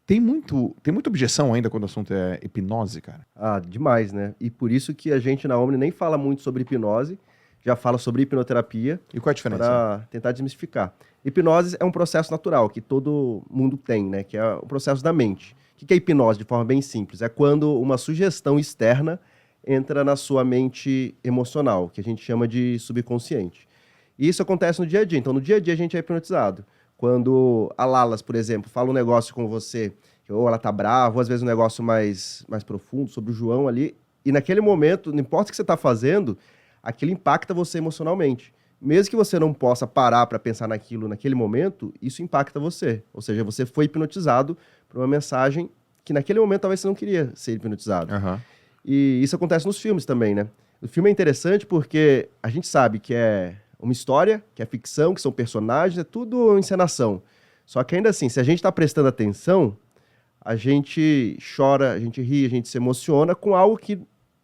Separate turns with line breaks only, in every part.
tem muita objeção ainda quando o assunto é hipnose, cara.
Ah, demais, né? E por isso que a gente na Omni nem fala muito sobre hipnose, já fala sobre hipnoterapia.
E qual é a diferença?
Para tentar desmistificar. Hipnose é um processo natural que todo mundo tem, né? Que é o processo da mente. O que é hipnose, de forma bem simples? É quando uma sugestão externa entra na sua mente emocional, que a gente chama de subconsciente. E isso acontece no dia a dia. Então, no dia a dia, a gente é hipnotizado. Quando a Lalas, por exemplo, fala um negócio com você, ou ela tá brava, ou às vezes um negócio mais profundo sobre o João ali, e naquele momento, não importa o que você está fazendo, aquilo impacta você emocionalmente. Mesmo que você não possa parar para pensar naquilo naquele momento, isso impacta você. Ou seja, você foi hipnotizado por uma mensagem que naquele momento talvez você não queria ser hipnotizado.
Aham.
E isso acontece nos filmes também, né? O filme é interessante porque a gente sabe que é uma história, que é ficção, que são personagens, é tudo encenação. Só que ainda assim, se a gente está prestando atenção, a gente chora, a gente ri, a gente se emociona com algo que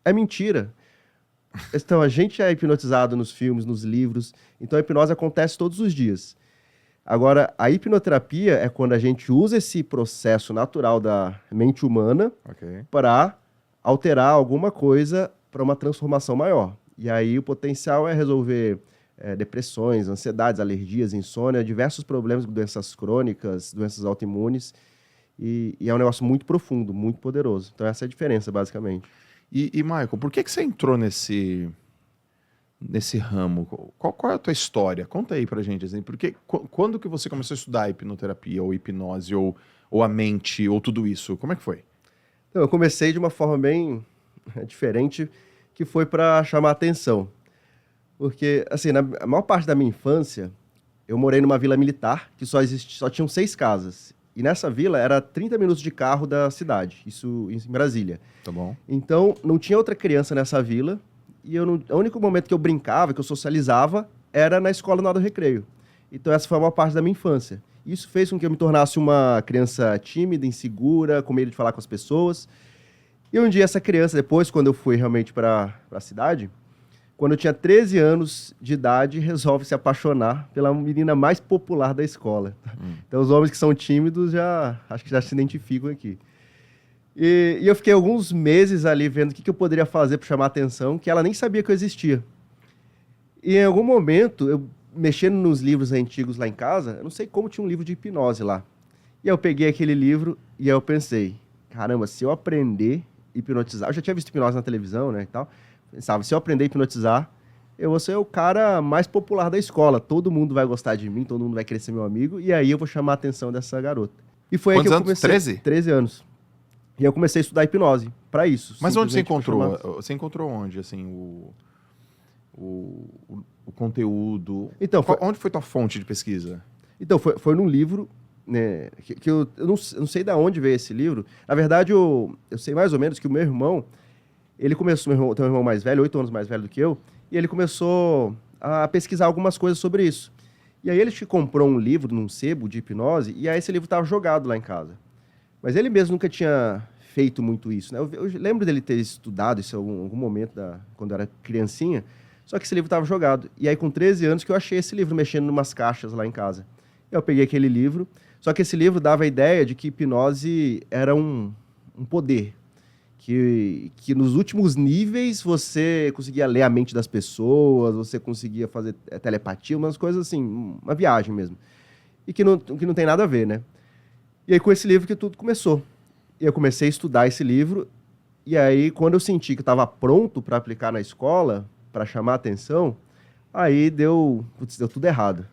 é mentira. Então, a gente é hipnotizado nos filmes, nos livros. Então, a hipnose acontece todos os dias. Agora, a hipnoterapia é quando a gente usa esse processo natural da mente humana
Ok.
para alterar alguma coisa para uma transformação maior. E aí, o potencial é resolver depressões, ansiedades, alergias, insônia, diversos problemas, doenças crônicas, doenças autoimunes. E é um negócio muito profundo, muito poderoso. Então, essa é a diferença, basicamente.
E Michael, por que você entrou nesse ramo? Qual é a tua história? Conta aí pra gente, assim, porque quando que você começou a estudar hipnoterapia, ou hipnose, ou a mente, ou tudo isso? Como é que foi?
Então, eu comecei de uma forma bem diferente, que foi para chamar atenção. Porque, assim, na maior parte da minha infância, eu morei numa vila militar, que só tinham 6 casas. E nessa vila era 30 minutos de carro da cidade, isso em Brasília.
Tá bom.
Então, não tinha outra criança nessa vila, e o único momento que eu brincava, que eu socializava, era na escola na hora do recreio. Então, essa foi a maior parte da minha infância. Isso fez com que eu me tornasse uma criança tímida, insegura, com medo de falar com as pessoas. E um dia, essa criança, depois, quando eu fui realmente para a cidade, quando eu tinha 13 anos de idade, resolve se apaixonar pela menina mais popular da escola. Então, os homens que são tímidos, acho que já se identificam aqui. E eu fiquei alguns meses ali vendo o que eu poderia fazer para chamar a atenção, que ela nem sabia que eu existia. E em algum momento, eu mexendo nos livros antigos lá em casa, eu não sei como tinha um livro de hipnose lá. E aí eu peguei aquele livro e aí eu pensei, caramba, se eu aprender a hipnotizar... Eu já tinha visto hipnose na televisão, né, e tal. Pensava, se eu aprender a hipnotizar, eu vou ser o cara mais popular da escola. Todo mundo vai gostar de mim, todo mundo vai querer ser meu amigo, e aí eu vou chamar a atenção dessa garota. E foi aí que eu comecei...
13?
13 anos. E eu comecei a estudar hipnose, para isso.
Mas onde você
simplesmente pra
encontrou?
chamar-
Você encontrou onde, assim, o conteúdo?
Então,
Onde foi tua fonte de pesquisa?
Então, foi num livro, né, que eu não sei de onde veio esse livro. Na verdade, eu sei mais ou menos que o meu irmão, ele começou, tem um irmão mais velho, 8 anos mais velho do que eu, e ele começou a pesquisar algumas coisas sobre isso. E aí ele comprou um livro num sebo de hipnose, e aí esse livro estava jogado lá em casa. Mas ele mesmo nunca tinha feito muito isso, né? Eu lembro dele ter estudado isso em algum momento, quando eu era criancinha, só que esse livro estava jogado. E aí, com 13 anos, que eu achei esse livro mexendo em umas caixas lá em casa. Eu peguei aquele livro, só que esse livro dava a ideia de que hipnose era um poder. Que nos últimos níveis você conseguia ler a mente das pessoas, você conseguia fazer telepatia, umas coisas assim, uma viagem mesmo. E que não tem nada a ver, né? E aí, com esse livro que tudo começou. E eu comecei a estudar esse livro, e aí, quando eu senti que estava pronto para aplicar na escola, para chamar a atenção, aí deu tudo errado.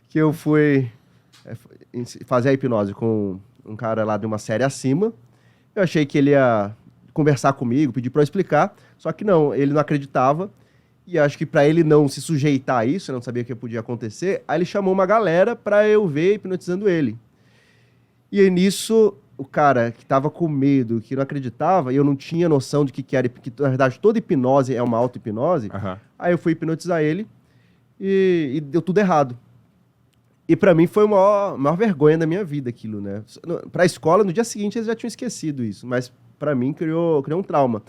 Que eu fui fazer a hipnose com um cara lá de uma série acima. Eu achei que ele ia conversar comigo, pedir para eu explicar, só que não, ele não acreditava. E acho que para ele não se sujeitar a isso, eu não sabia o que podia acontecer, aí ele chamou uma galera para eu ver hipnotizando ele. E aí nisso, o cara que estava com medo, que não acreditava, e eu não tinha noção de que era, que na verdade toda hipnose é uma auto-hipnose, aí eu fui hipnotizar ele e deu tudo errado. E para mim foi a maior vergonha da minha vida aquilo, né? Para a escola, no dia seguinte eles já tinham esquecido isso, mas para mim criou um trauma.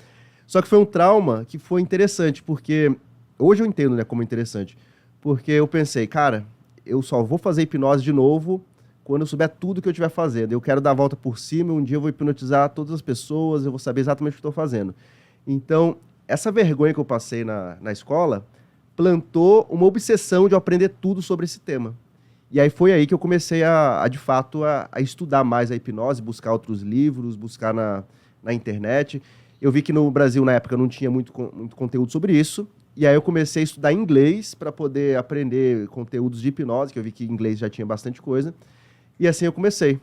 Só que foi um trauma que foi interessante, porque hoje eu entendo, né, como interessante, porque eu pensei, cara, eu só vou fazer hipnose de novo quando eu souber tudo que eu estiver fazendo. Eu quero dar a volta por cima, um dia eu vou hipnotizar todas as pessoas, eu vou saber exatamente o que estou fazendo. Então, essa vergonha que eu passei na escola plantou uma obsessão de eu aprender tudo sobre esse tema. E aí foi aí que eu comecei de fato, a estudar mais a hipnose, buscar outros livros, buscar na internet. Eu vi que no Brasil, na época, não tinha muito conteúdo sobre isso. E aí eu comecei a estudar inglês para poder aprender conteúdos de hipnose, que eu vi que em inglês já tinha bastante coisa. E assim eu comecei.